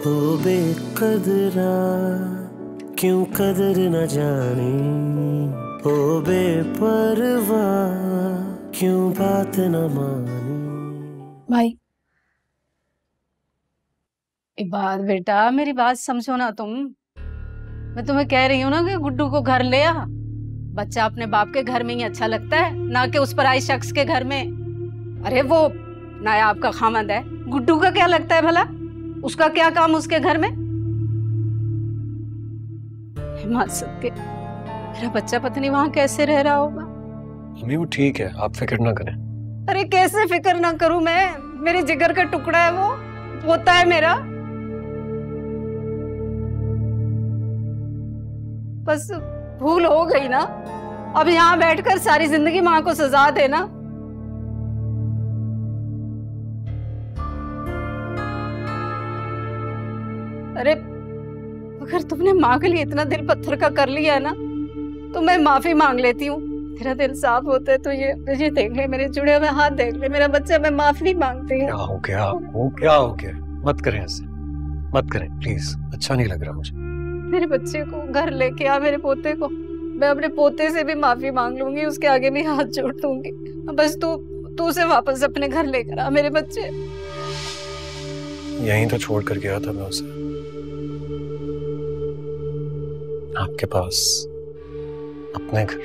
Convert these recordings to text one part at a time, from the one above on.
ओ बेकदरा क्यों कदर न जानी, ओ बेपरवाह क्यों बात न मानी। भाई एक बात बेटा, मेरी बात समझो ना तुम। मैं तुम्हें कह रही हूँ ना कि गुड्डू को घर ले आ। बच्चा अपने बाप के घर में ही अच्छा लगता है, ना कि उस पराई शख्स के घर में। अरे वो नायाब का खामद है, गुड्डू का क्या लगता है भला? उसका क्या काम उसके घर में? हिम्मत सदके मेरा बच्चा पता नहीं वहां कैसे रह रहा होगा। मम्मी वो ठीक है, आप फिक्र ना करें। अरे कैसे फिक्र ना करूं मैं? मेरे जिगर का टुकड़ा है वो, पोता है मेरा। बस भूल हो गई ना, अब यहाँ बैठकर सारी जिंदगी माँ को सजा देना। अरे अगर तुमने माँ के लिए इतना दिल पत्थर का कर लिया है ना, तो मैं माफी मांग लेती हूँ। तेरा दिल साफ होता है तो ये देख ले, मेरे जुड़े हुए हाथ देख ले, मेरा बच्चा, मैं माफी मांगती हूँ। क्या हो गया? क्या हो गया? मत करें ऐसे, मत करें प्लीज, अच्छा नहीं लग रहा मुझे। मेरे बच्चे को घर लेके आ, मेरे पोते को। मैं अपने पोते से भी माफी मांग लूंगी, उसके आगे भी हाथ जोड़ दूंगी। बस तू उसे वापस अपने घर लेकर आ, मेरे बच्चे। यहीं तो छोड़ कर गया था मैं उसे, आपके पास, अपने घर।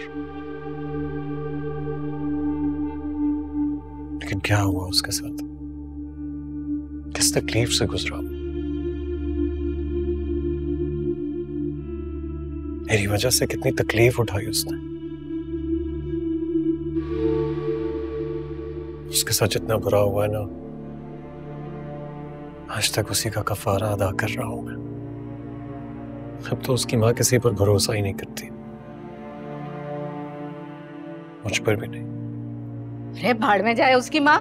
लेकिन क्या हुआ उसके साथ? किस तकलीफ से गुजरा? मेरी वजह से कितनी तकलीफ उठाई उसने। उसके साथ जितना बुरा हुआ है ना, आज तक उसी का कफारा अदा कर रहा हूं मैं। अब तो उसकी माँ किसी पर भरोसा ही नहीं करती, मुझ पर भी नहीं। अरे भाड़ में जाए उसकी माँ,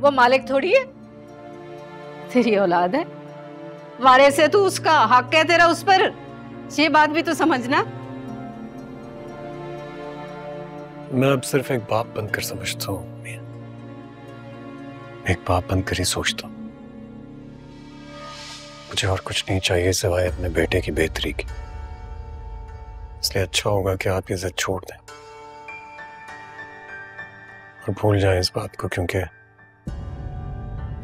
वो मालिक थोड़ी है, तेरी औलाद है। वारिस है तू उसका, हक है तेरा उस पर। ये बात भी तो समझना। मैं अब सिर्फ एक बाप बनकर समझता हूँ, एक बाप बनकर ही सोचता हूँ। मुझे और कुछ नहीं चाहिए सिवाय अपने बेटे की बेहतरी की। इसलिए अच्छा होगा कि आप ये जिद छोड़ दें और भूल जाएं इस बात को, क्योंकि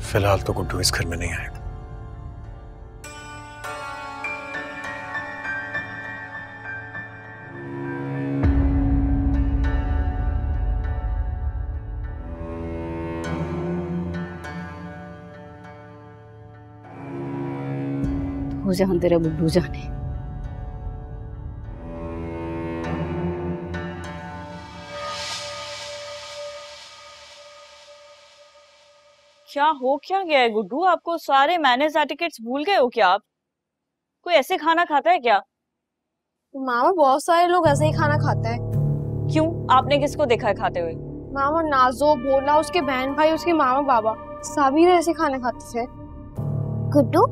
फिलहाल तो गुड्डू इस घर में नहीं आएगा। हो जान तेरा गुड्डू जाने। क्या गया है गुड्डू? आपको सारे मैनर्स एटिकेट्स भूल गए हो क्या आप? कोई ऐसे खाना खाता है क्या? मामा बहुत सारे लोग ऐसे ही खाना खाते हैं। क्यों, आपने किसको देखा है खाते हुए? मामा, नाजो, भोला, उसके बहन भाई, उसके मामा बाबा, सभी ने ऐसे खाने खाते थे। गुड्डू,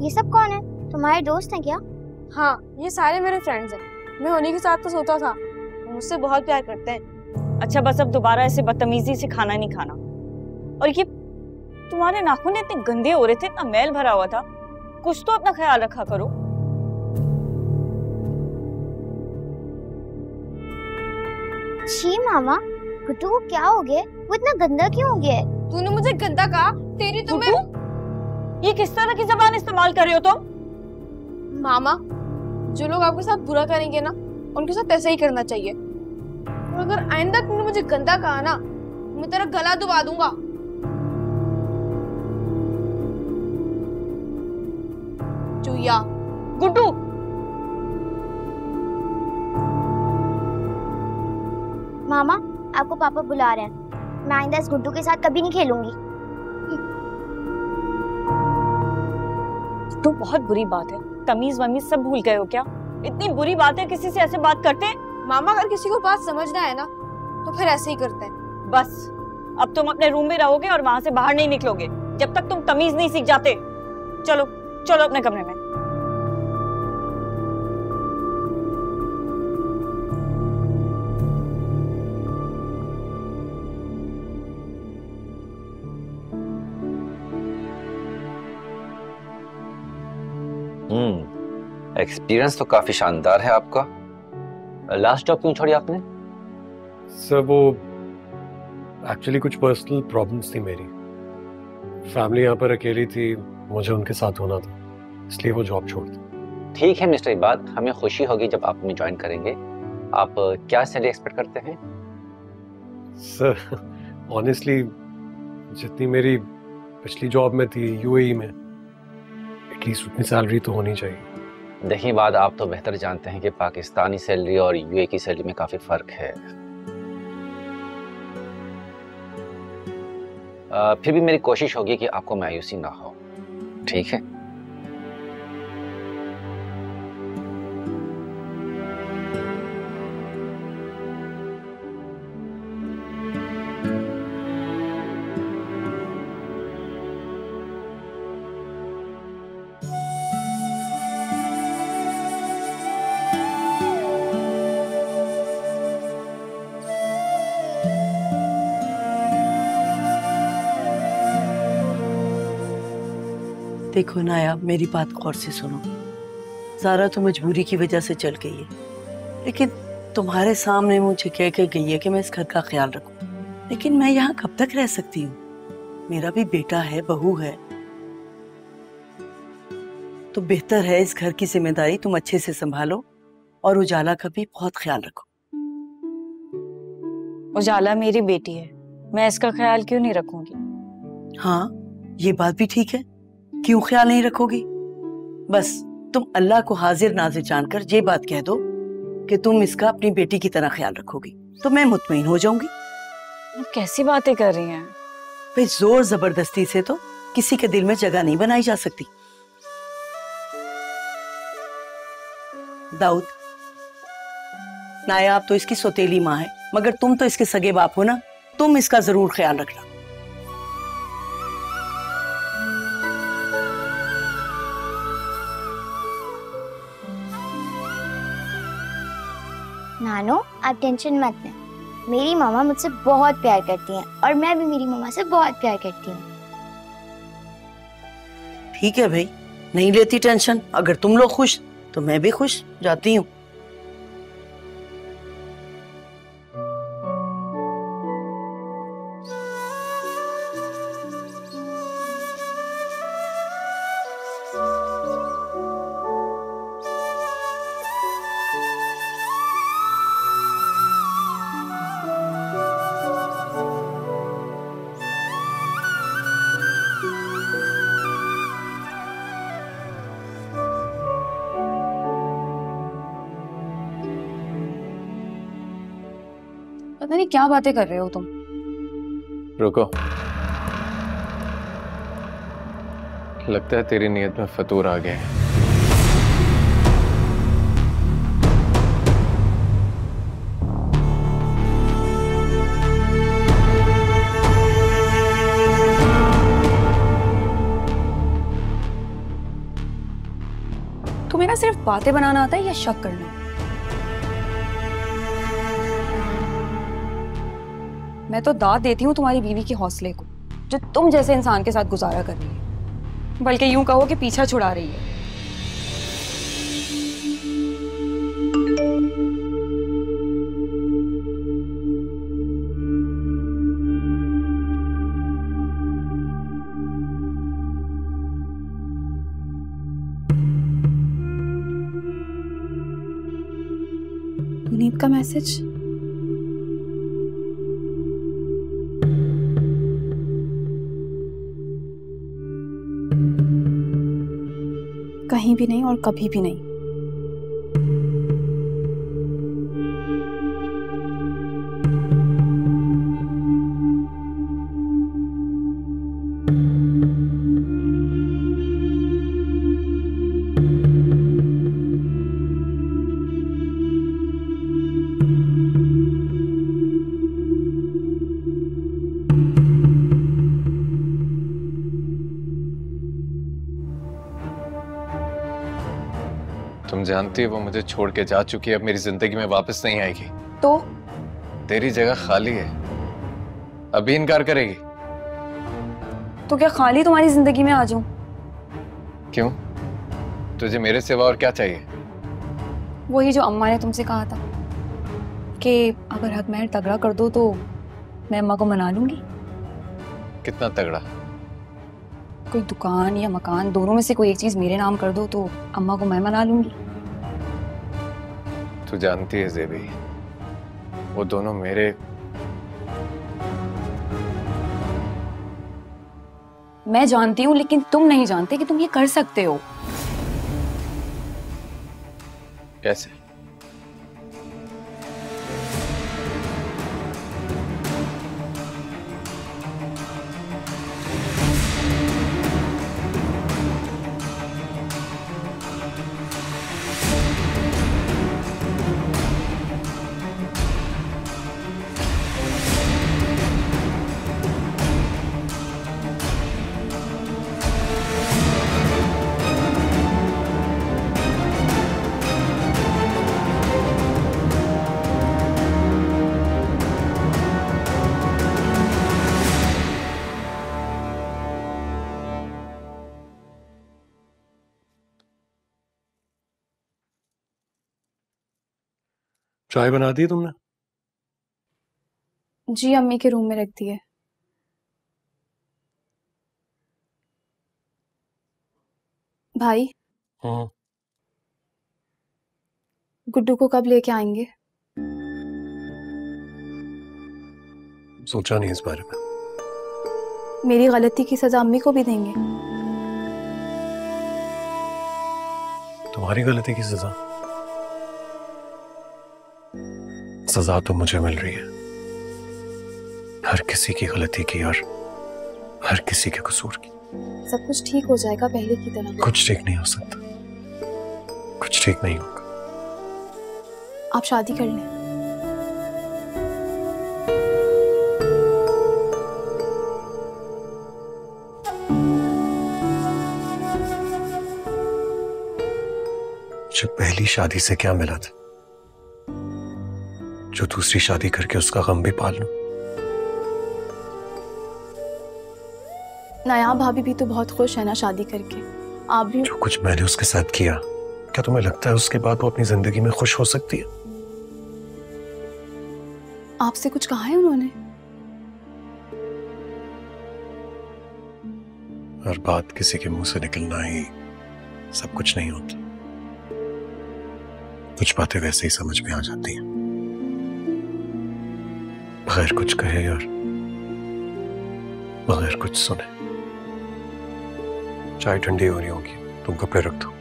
ये सब कौन है? तुम्हारे दोस्त हैं क्या? हाँ, ये सारे मेरे फ्रेंड्स हैं। मैं उन्हीं के साथ तो सोता था, मुझसे बहुत प्यार करते हैं। अच्छा बस अब दोबारा ऐसे बदतमीजी से खाना नहीं खाना। और ये तुम्हारे नाखून इतने गंदे हो रहे थे, इतना मैल भरा हुआ था, कुछ तो अपना ख्याल रखा करो। छी मामा, गुड्डू को क्या हो गया? वो इतना गंदा क्यों हो गया है? तूने मुझे गंदा कहा? तेरी तो मैं... ये किस तरह की जबान इस्तेमाल कर रहे हो तुम? मामा, जो लोग आपके साथ बुरा करेंगे ना, उनके साथ ऐसा ही करना चाहिए। और अगर आइंदा तुमने मुझे गंदा कहा ना, मैं तेरा गला दबा दूंगा। चुया। गुड्डू, मामा, आपको पापा बुला रहे हैं। मैं आइंदा इस गुड्डू के साथ कभी नहीं खेलूंगी। तो बहुत बुरी बात है, तमीज वमीज सब भूल गए हो क्या? इतनी बुरी बात है, किसी से ऐसे बात करते हैं? मामा, अगर किसी को बात समझना है ना, तो फिर ऐसे ही करते हैं। बस अब तुम अपने रूम में रहोगे और वहां से बाहर नहीं निकलोगे जब तक तुम तमीज नहीं सीख जाते। चलो चलो अपने कमरे में। एक्सपीरियंस तो काफी शानदार है आपका। लास्ट जॉब क्यों छोड़ी आपने? सर वो एक्चुअली कुछ पर्सनल प्रॉब्लम्स थी मेरी। फैमिली यहाँ पर अकेली थी, मुझे उनके साथ होना था, इसलिए वो जॉब छोड़ दी। ठीक है मिस्टर इबाद, हमें खुशी होगी जब आप हमें ज्वाइन करेंगे। आप क्या सैलरी एक्सपेक्ट करते हैं? सर ऑनेस्टली जितनी मेरी पिछली जॉब में थी यूएई में, एटलीस्ट उतनी सैलरी तो होनी चाहिए। देखिए बात, आप तो बेहतर जानते हैं कि पाकिस्तानी सैलरी और यूए की सैलरी में काफी फर्क है। फिर भी मेरी कोशिश होगी कि आपको मायूसी ना हो, ठीक है? देखो नाया, मेरी बात गौर से सुनो। ज़ारा तो मजबूरी की वजह से चल गई है, लेकिन तुम्हारे सामने मुझे कह के गई है कि मैं इस घर का ख्याल रखूं। लेकिन मैं यहाँ कब तक रह सकती हूँ? मेरा भी बेटा है, बहू है, तो बेहतर है इस घर की जिम्मेदारी तुम अच्छे से संभालो और उजाला का भी बहुत ख्याल रखो। उजाला मेरी बेटी है, मैं इसका ख्याल क्यों नहीं रखूंगी? हाँ, ये बात भी ठीक है, क्यों ख्याल नहीं रखोगी? बस तुम अल्लाह को हाजिर नाजिर जानकर ये बात कह दो कि तुम इसका अपनी बेटी की तरह ख्याल रखोगी, तो मैं मुतमईन हो जाऊंगी। आप कैसी बातें कर रही हैं? भाई जोर जबरदस्ती से तो किसी के दिल में जगह नहीं बनाई जा सकती। दाऊद, नायाब तो इसकी सौतेली माँ है, मगर तुम तो इसके सगे बाप हो ना, तुम इसका जरूर ख्याल रखना। नानो, आप टेंशन मत लें, मेरी मामा मुझसे बहुत प्यार करती हैं और मैं भी मेरी मामा से बहुत प्यार करती हूँ। ठीक है भाई, नहीं लेती टेंशन। अगर तुम लोग खुश तो मैं भी खुश, जाती हूँ। पता नहीं क्या बातें कर रहे हो तुम। रुको, लगता है तेरी नीयत में फतूर आ गया है। तुम्हें ना सिर्फ बातें बनाना आता है या शक करना? मैं तो दाद देती हूँ तुम्हारी बीवी के हौसले को, जो तुम जैसे इंसान के साथ गुजारा कर रही है, बल्कि यूं कहो कि पीछा छुड़ा रही है। पुनीत का मैसेज। कहीं भी नहीं और कभी भी नहीं। तुम जानती है वो मुझे छोड़ के जा चुकी है, अब मेरी जिंदगी में वापस नहीं आएगी। तो तेरी जगह खाली है, अभी इनकार करेगी? क्या खाली तुम्हारी जिंदगी में आ जाऊं? क्यों? तुझे मेरे सिवा और क्या चाहिए? वही जो अम्मा ने तुमसे कहा था कि अगर हक महर तगड़ा कर दो तो मैं अम्मा को मना लूंगी। कितना तगड़ा? कोई दुकान या मकान, दोनों में से कोई एक चीज मेरे नाम कर दो तो अम्मा को मैं मना लूंगी। तू जानती है ज़ेबी, वो दोनों मेरे। मैं जानती हूँ, लेकिन तुम नहीं जानते कि तुम ये कर सकते हो। कैसे? चाय बना दी तुमने? जी अम्मी के रूम में रख दी है। भाई गुड्डू को कब लेके आएंगे? सोचा नहीं इस बारे में। मेरी गलती की सजा अम्मी को भी देंगे? तुम्हारी गलती की सजा? सजा तो मुझे मिल रही है, हर किसी की गलती की और हर किसी के कसूर की। सब कुछ ठीक हो जाएगा पहले की तरह। कुछ ठीक नहीं हो सकता, कुछ ठीक नहीं होगा। आप शादी कर लें। मुझे पहली शादी से क्या मिला था जो दूसरी शादी करके उसका गम भी पाल लूं? नया भाभी भी तो बहुत खुश है ना शादी करके। आप भी। जो कुछ मैंने उसके साथ किया, क्या तुम्हें लगता है उसके बाद वो अपनी जिंदगी में खुश हो सकती है? आपसे कुछ कहा है उन्होंने? हर बात किसी के मुंह से निकलना ही सब कुछ नहीं होता। कुछ बातें वैसे ही समझ में आ जाती हैं, बगैर कुछ कहे और बगैर कुछ सुने। चाय ठंडी हो रही होगी, तुम कपड़े रख दो।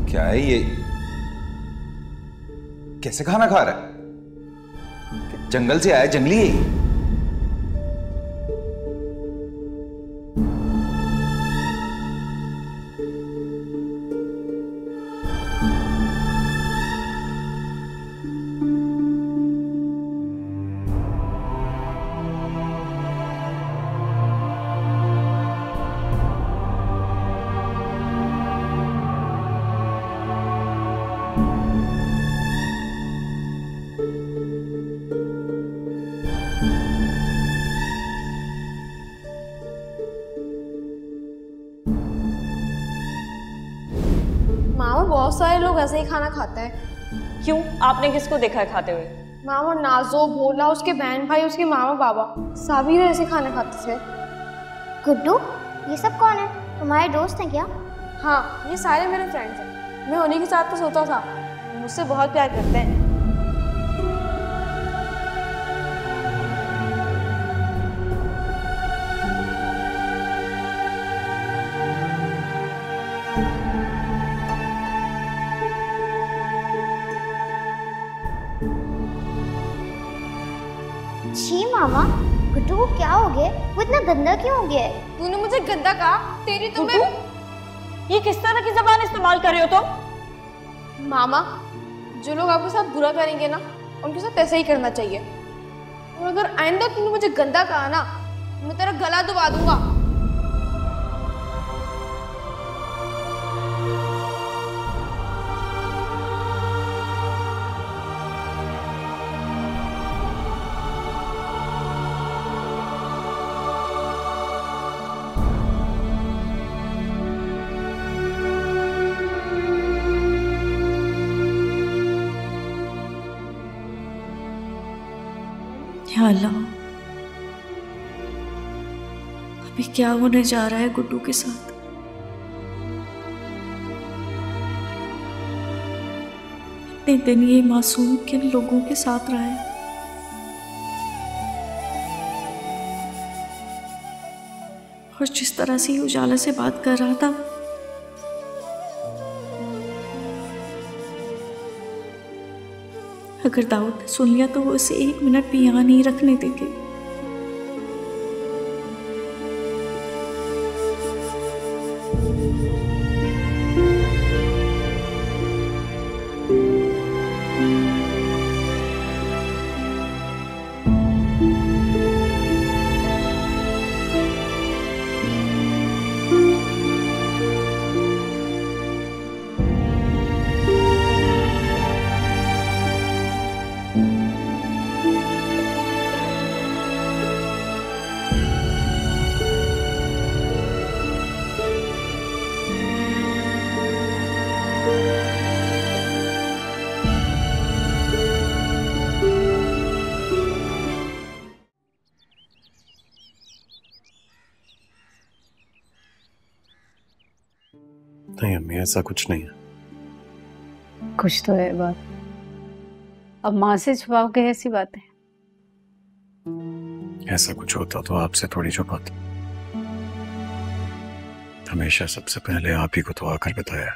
क्या है ये? कैसे खाना खा रहा है? जंगल से आया जंगली है ये? बहुत सारे लोग ऐसे ही खाना खाते हैं। क्यों, आपने किसको देखा है खाते हुए? मामा, नाजो, भोला, उसके बहन भाई, उसके मामा बाबा, सभी ऐसे खाना खाते थे। गुड्डू, ये सब कौन है? तुम्हारे दोस्त हैं क्या? हाँ, ये सारे मेरे फ्रेंड्स हैं। मैं उन्हीं के साथ तो सोता था। मुझसे बहुत प्यार करते हैं। छी मामा, गुड्डू को क्या हो गया? वो इतना गंदा क्यों हो गया है? तूने मुझे गंदा कहा? तेरी तो मैं... ये किस तरह की जबान इस्तेमाल कर रहे हो तुम? मामा, जो लोग आपके साथ बुरा करेंगे ना, उनके साथ ऐसे ही करना चाहिए। और अगर आइंदा तूने मुझे गंदा कहा ना, मैं तेरा गला दबा दूंगा। या अल्लाह, अभी क्या होने जा रहा है गुड्डू के साथ? इतने दिन ये मासूम किन लोगों के साथ रहा है? और जिस तरह से ये उजाला से बात कर रहा था, अगर दाऊद ने सुन लिया तो वो उसे 1 मिनट भी यहाँ नहीं रखने देंगे। नहीं अम्मी, ऐसा कुछ नहीं है। कुछ तो है बात। अब माँ से छुपाओगे ऐसी बातें? ऐसा कुछ होता तो आपसे थोड़ी छुपाता। हमेशा सबसे पहले आप ही को तो आकर बताया।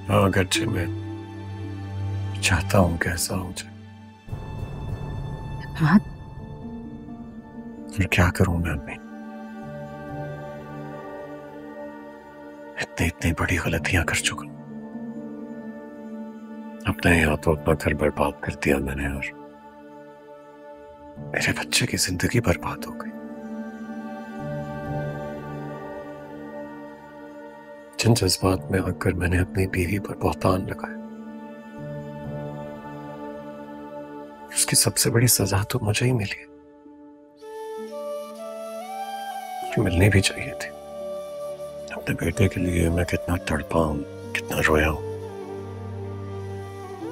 हाँ, अगरचे मैं चाहता हूं कैसा हो जाए, फिर क्या करूं मैं अम्मी? इतनी बड़ी गलतियां कर चुका। अपने यहाँ तो अपना घर बर्बाद कर दिया मैंने, और मेरे बच्चे की जिंदगी बर्बाद हो गई। जिन जज्बात में आकर मैंने अपनी बीवी पर बहतान लगाया, उसकी सबसे बड़ी सजा तो मुझे ही मिली, मिलनी भी चाहिए थी। अपने बेटे के लिए मैं कितना तड़पा हूं, कितना रोया हूं,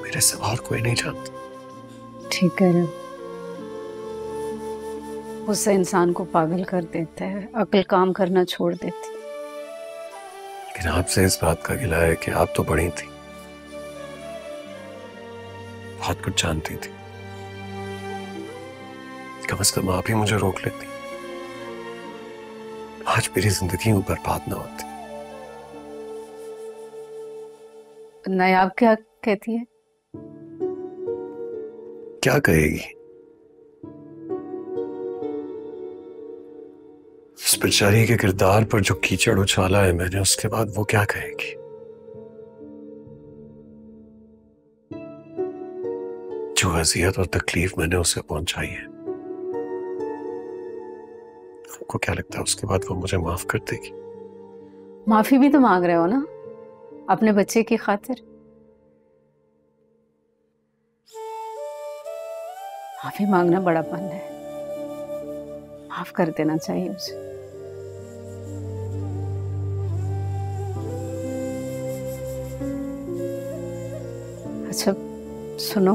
मेरे सिवा और कोई नहीं जानता। ठीक है, उससे इंसान को पागल कर देता है, अक्ल काम करना छोड़ देती। लेकिन आपसे इस बात का गिला है कि आप तो बड़ी थी, बहुत कुछ जानती थी। कम से कम आप ही मुझे रोक लेती, आज मेरी जिंदगी में बर्बाद ना होती। नायाब क्या कहती है? क्या कहेगी? उस बेचारी के किरदार पर जो कीचड़ उछाला है मैंने, उसके बाद वो क्या कहेगी? जो अजियत और तकलीफ मैंने उसे पहुंचाई है, आपको क्या लगता है उसके बाद वो मुझे माफ कर देगी? माफी भी तो मांग रहे हो ना अपने बच्चे की खातिर। माफी मांगना बड़ापन है, माफ कर देना चाहिए उसे। सुनो,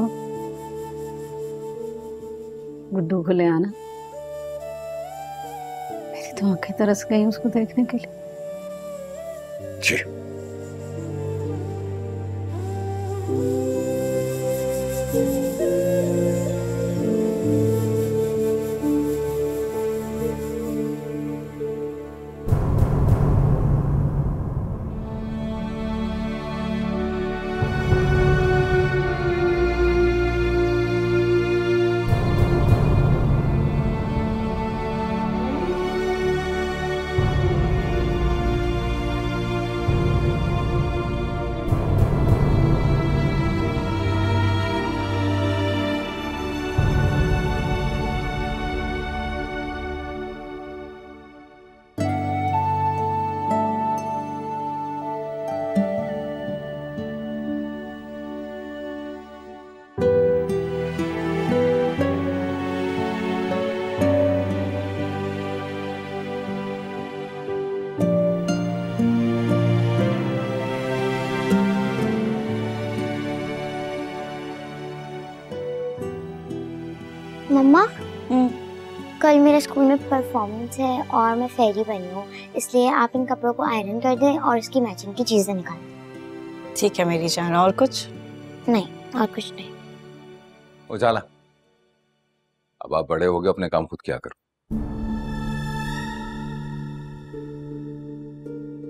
गुड्डू को ले आना। मेरी तो आंखें तरस गई उसको देखने के लिए। जी। मम्मा, कल मेरे स्कूल में परफॉर्मेंस है और मैं फेरी बनी हूँ, इसलिए आप इन कपड़ों को आयरन कर दें और इसकी मैचिंग की चीजें निकाल दें। ठीक है मेरी जान। और कुछ नहीं, और कुछ नहीं। उजाला, अब आप बड़े हो गए, अपने काम खुद किया करो।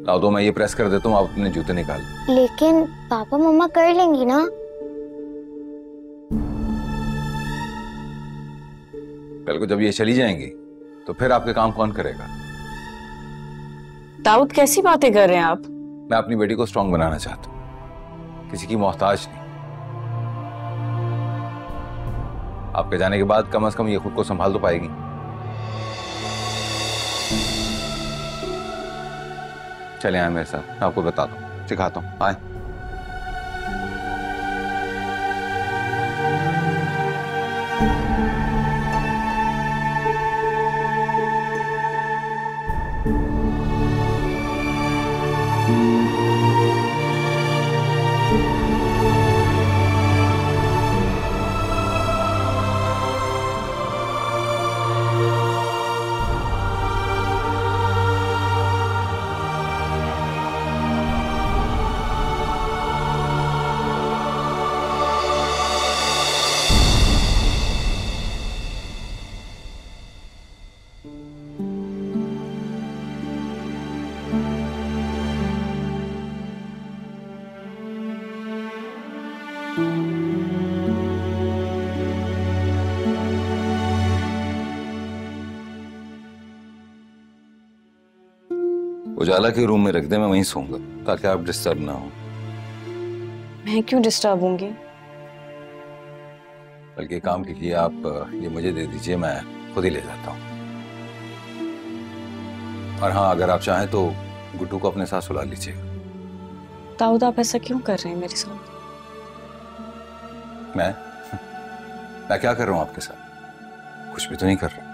लाओ दो, मैं ये प्रेस कर देता हूँ, आप अपने जूते निकाल। लेकिन पापा मम्मा कर लेंगी ना? कल को जब ये चली जाएंगी तो फिर आपके काम कौन करेगा? दाऊद, कैसी बातें कर रहे हैं आप? मैं अपनी बेटी को स्ट्रांग बनाना चाहता हूँ, किसी की मोहताज नहीं। आपके जाने के बाद कम से कम ये खुद को संभाल तो पाएगी। चले आए मेरे साथ, मैं आपको बताता हूँ, सिखाता हूँ। आए। उजाला के रूम में रख दे, मैं वहीं सोऊंगा ताकि आप डिस्टर्ब ना हो। मैं क्यों डिस्टर्ब होंगी? बल्कि काम कीजिए, आप ये मुझे दे दीजिए, मैं खुद ही ले जाता हूँ। और हाँ, अगर आप चाहें तो गुड्डू को अपने साथ सुला लीजिएगा। दाऊद, आप ऐसा क्यों कर रहे हैं मेरे साथ? मैं क्या कर रहा हूँ आपके साथ? कुछ भी तो नहीं कर रहा।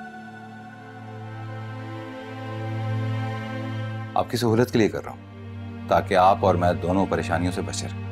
आपकी सहूलत के लिए कर रहा हूं, ताकि आप और मैं दोनों परेशानियों से बचे रहें।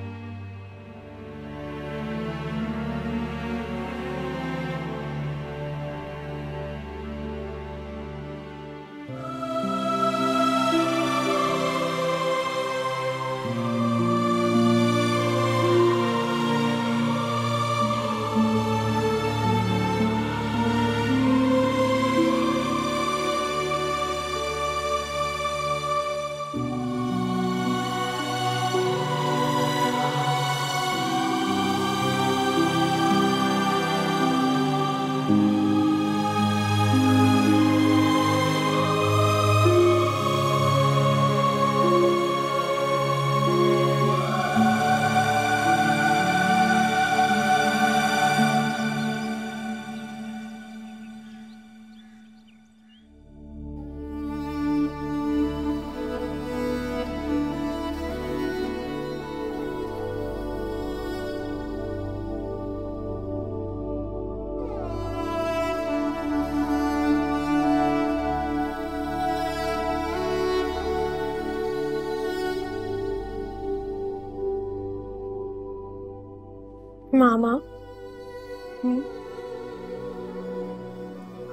मामा,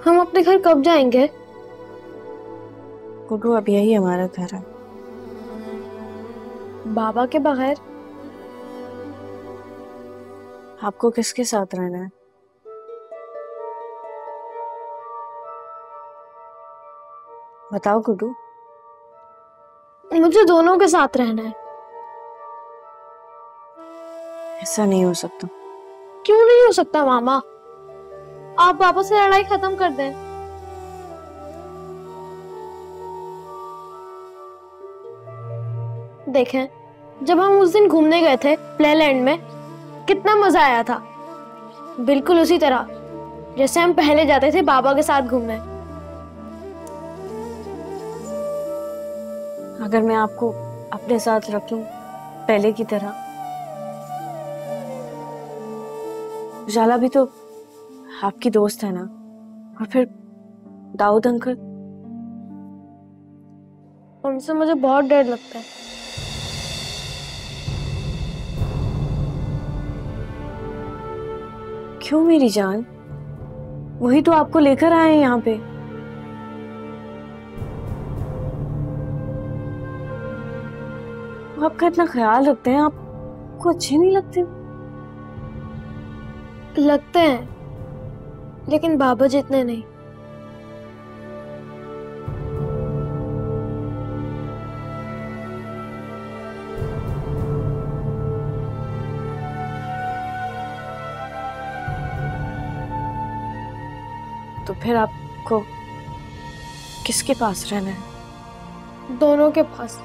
हम अपने घर कब जाएंगे? गुड्डू, अब यही हमारा घर है। बाबा के बगैर? आपको किसके साथ रहना है? बताओ गुड्डू। मुझे दोनों के साथ रहना है। ऐसा नहीं हो सकता। क्यों नहीं हो सकता मामा? आप पापा से लड़ाई खत्म कर दें। देखें, जब हम उस दिन घूमने गए थे प्लेलैंड में, कितना मजा आया था। बिल्कुल उसी तरह जैसे हम पहले जाते थे बाबा के साथ घूमने। अगर मैं आपको अपने साथ रखूं पहले की तरह, उजाला भी तो आपकी दोस्त है ना, और फिर दाऊद अंकल, उनसे मुझे बहुत डर लगता है। क्यों मेरी जान? वही तो आपको लेकर आए हैं यहाँ पे। वो आपका इतना ख्याल रखते हैं, आपको अच्छे नहीं लगते? लगते हैं, लेकिन बाबा जितने नहीं। तो फिर आपको किसके पास रहना है? दोनों के पास।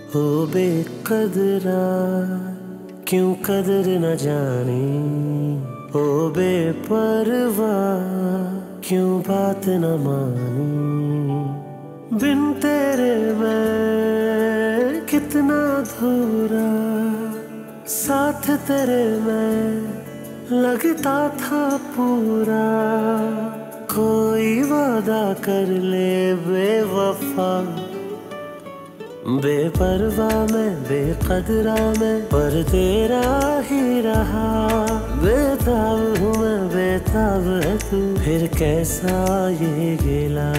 ओ बेकदरा क्यों कदर न जानी, ओ बेपरवाह क्यों बात न मानी। बिन तेरे मैं कितना अधूरा, साथ तेरे मैं लगता था पूरा। कोई वादा कर ले बेवफा, बेपरवाह मैं बेकदरा मैं, पर तेरा ही रहा। बेताब हूँ मैं बेताब है तू, फिर कैसा ये गिला।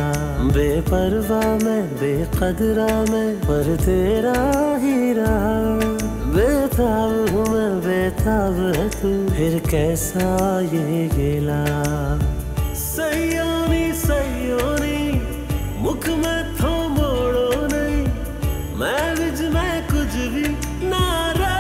बेपरवाह मैं बेकदरा मैं, पर तेरा ही रहा। बेताब हूँ मैं बेताब है तू, फिर कैसा ये गिला। सैयोनी सैयोनी मुख में थो मोड़ो नहीं, मैं विज में कुछ भी ना रहा।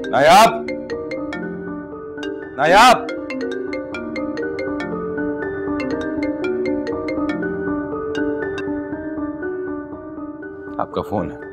नायाब, नायाब, आपका फोन है।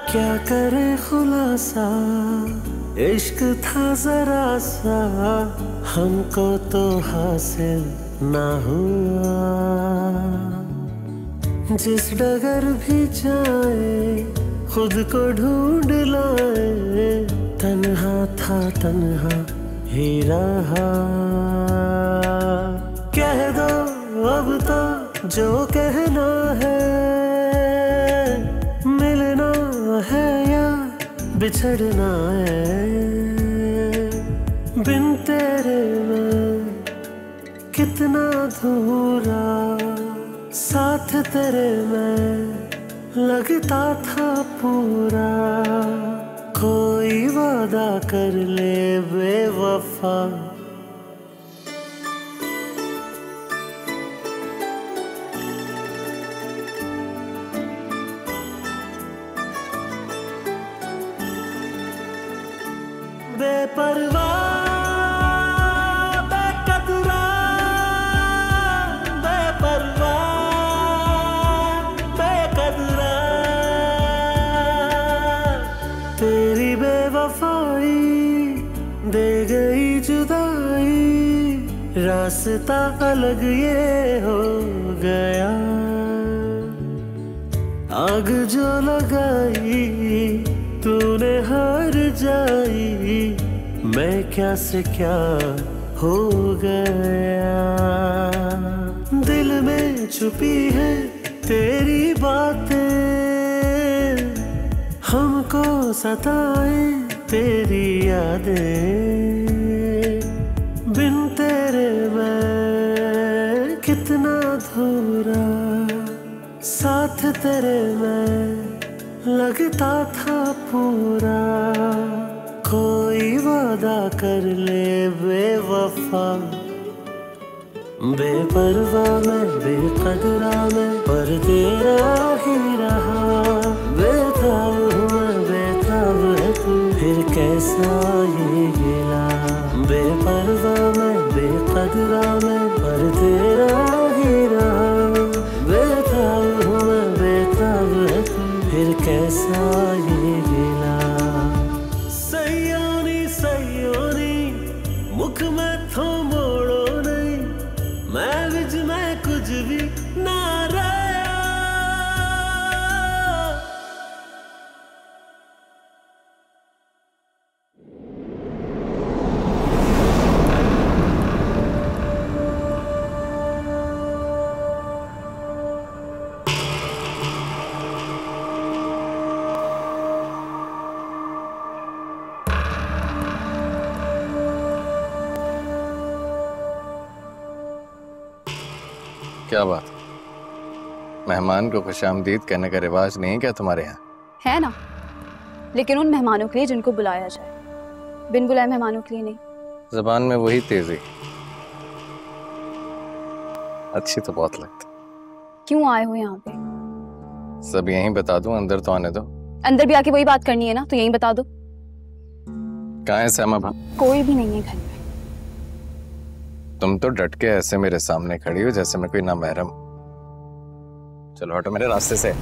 क्या करे खुलासा, इश्क था जरा सा, हमको तो हासिल ना हुआ। जिस डगर भी जाए खुद को ढूंढ लाए, तन्हा था तन्हा ही रहा। कह दो अब तो जो कहना है, मिलना है या बिछड़ना है। बिन तेरे में कितना अधूरा, साथ तेरे में लगता था पूरा। कोई वादा कर ले बेवफा, बेपरवाह बेकदरा, बेपरवाह बेकदरा। तेरी बेवफाई दे गई जुदाई, रास्ता अलग ये हो गया। आग जो लगाई तूने हार जाई, मैं क्या से क्या हो गया। दिल में छुपी है तेरी बातें, हमको सताए तेरी यादें। बिन तेरे मैं कितना अधूरा, साथ तेरे मैं लगता था पूरा। कोई वादा कर ले बेवफा, बेपरवाह मैं बेकदरा मैं, पर तेरा ही रहा। बेताब हूँ मैं बेताब है तू, फिर कैसा ये गिला। बेपरवाह मैं बेकदरा मैं, पर तेरा ही रहा। बेताब हूँ मैं बेताब है तू, फिर कैसा ये गिला। सयोनी सयोनी मुख में थो मोड़ो नहीं, मैं विच में कुछ भी ना रहा। क्या बात, मेहमान को खुशामदीद कहने का रिवाज नहीं है क्या तुम्हारे यहाँ? है ना, लेकिन उन मेहमानों के लिए जिनको बुलाया जाए, बिन बुलाए मेहमानों के लिए नहीं। जबान में वही तेजी, अच्छी तो बहुत लगती। क्यों आए हो यहाँ पे? सब यहीं बता दूं, अंदर तो आने दो। अंदर भी आके वही बात करनी है ना, तो यहीं बता दो। कहाँ है सैमा भा? कोई भी नहीं है घर में। तुम तो डट के ऐसे मेरे सामने खड़ी हो जैसे मैं कोई नामहरम। चलो हटो मेरे रास्ते से।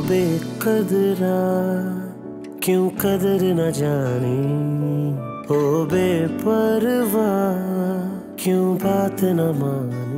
बेकदरा क्यों कदर न जानी, ओ बेपरवाह क्यों बात न मानी।